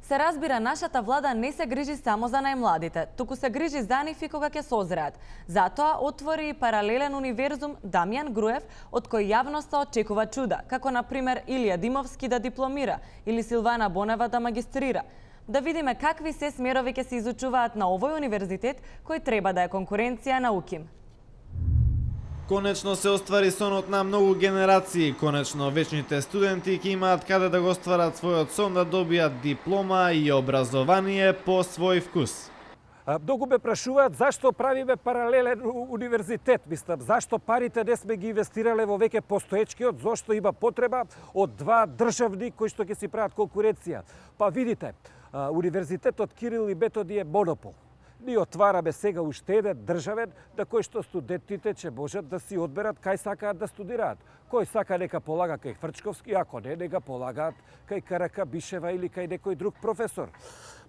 Се разбира, нашата влада не се грижи само за најмладите, туку се грижи за нив и кога ќе созреат. Затоа отвори и паралелен универзум Дамјан Груев, од кој јавноста очекува чуда, како на пример Илија Димовски да дипломира или Силвана Бонева да магистрира. Да видиме какви се смерови ќе се изучуваат на овој универзитет, кој треба да е конкуренција на УКИМ. Конечно се оствари сонот на многу генерации. Конечно вечните студенти ќе имаат каде да го остварат својот сон да добијат диплома и образование по свој вкус. Многу ме прашуваат зашто правиме паралелен универзитет. Мислам, зашто парите не сме ги инвестирале во веќе постоечкиот, зашто има потреба од два државни кои што ќе си прават конкуренција. Па видите, универзитетот Кирил и Методи е монопол. Ние отвараме сега уште еден државен на кој што студентите ќе можат да си одберат кај сакаат да студираат. Кој сака нека полага кај Фрчковски, ако не, нека полагаат кај Каракабишева или кај некој друг професор.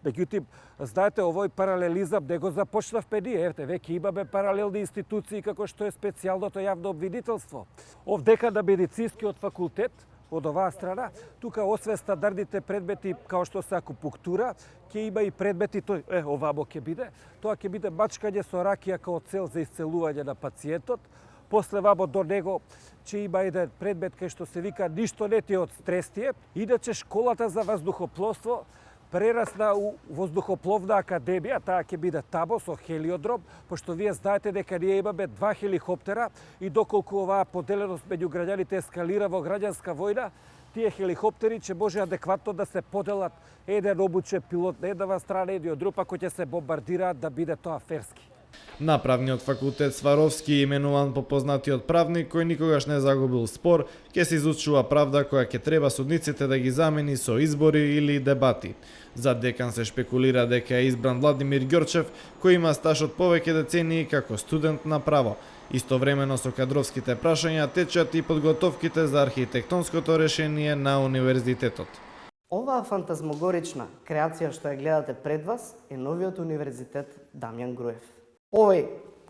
Меѓутоа, знаете, овој паралелизам не го започнавме ние. Евте, веќе имаме паралелни институции како што е специјалното јавно обвинителство. Овдека на медицинскиот факултет, од оваа страна, тука освен стандардните предмети као што се акупунктура, ќе има и предмети, овамо ќе биде, тоа ќе биде мачкање со ракија као цел за исцелување на пациентот. После вамо до него ќе има еден предмет кај што се вика ништо не ти од стрестие. Иначе школата за воздухопловство прерасна у воздухопловна академија, таа ќе биде тамо со хелиодром, пошто вие знаете дека ние имаме 2 хеликоптера и доколку оваа поделеност меѓу граѓаните ескалира во граѓанска војна, тие хеликоптери ќе може адекватно да се поделат, еден обучен пилот на еднава страна, еден од друга, кој ќе се бомбардираат да биде тоа ферски. На правниот факултет Сваровски, именуван по познатиот правник кој никогаш не загубил спор, ќе се изучува правда која ќе треба судниците да ги замени со избори или дебати. За декан се шпекулира дека е избран Владимир Ѓорчев, кој има стаж од повеќе децении како студент на право. Истовремено со кадровските прашања течат и подготовките за архитектонското решение на универзитетот. Оваа фантазмогорична креација што ја гледате пред вас е новиот универзитет Дамјан Груев. Овој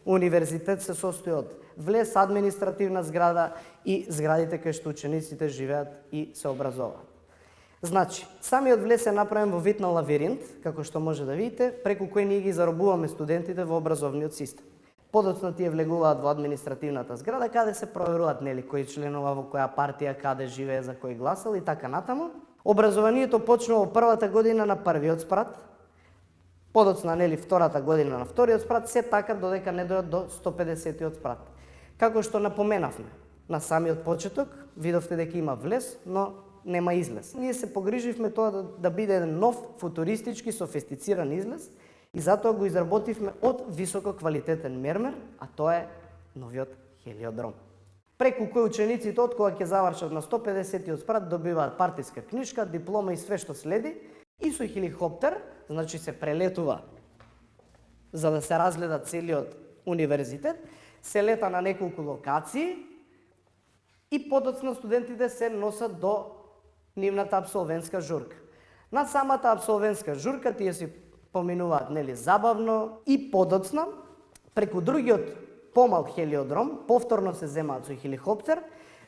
универзитет се состои од влез, административна зграда и зградите кај што учениците живеат и се образуваат. Значи, самиот влез е направен во вид на лавиринт, како што може да видите, преку кој ние ги заробуваме студентите во образовниот систем. Подоцна тие влегуваат во административната зграда, каде се проверуваат кој членува во која партија, каде живее, за кој гласал и така натаму. Образованието почнува во првата година на првиот спрат, подоцна втората година на вториот спрат, се така додека не дојдат до 150-тиот спрат. Како што напоменавме, на самиот почеток видовте дека има влез, но нема излез. Ние се погриживме тоа да биде еден нов, футуристички, софистициран излез и затоа го изработивме од високо квалитетен мермер, а тоа е новиот хелиодром. Преку кој учениците од кога ќе завршат на 150-тиот спрат добиваат партиска книжка, диплома и све што следи, и со хеликоптер, значи се прелетува за да се разгледа целиот универзитет, се лета на неколку локации и подоцна студентите се носат до нивната абсолвентска журка. На самата абсолвентска журка тие си поминуваат забавно и подоцна преку другиот помал хелиодром, повторно се земаат со хеликоптер,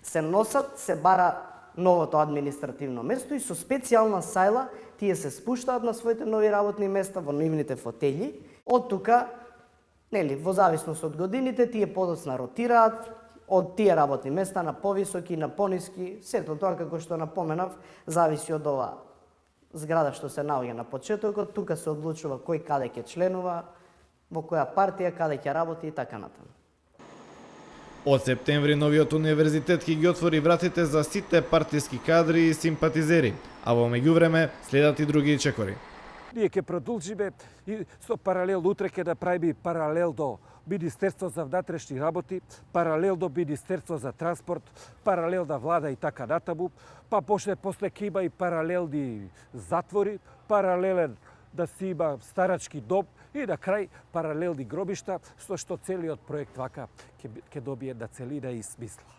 се носат, се бара новото административно место и со специјална сајла тие се спуштаат на своите нови работни места во нивните фотели. Од тука, во зависност од годините, тие подоцна ротираат од тие работни места на повисоки, на пониски, сето тоа како што напоменав, зависи од оваа зграда што се наоѓа на почетокот, тука се одлучува кој каде ќе членува, во која партија, каде ќе работи и така натаму. Од септември новиот универзитет ќе ги отвори вратите за сите партиски кадри и симпатизери, а во меѓувреме следат и други чекори. Ние ќе продолжиме и со паралел, утре ќе направиме паралел до Министерство за внатрешни работи, паралел до Министерство за транспорт, паралел на влада и така натаму, па после ќе има и паралелни затвори, паралелен да си има старачки дом и на крај паралелни гробишта, со што целиот проект вака ќе добие една целина и смисла.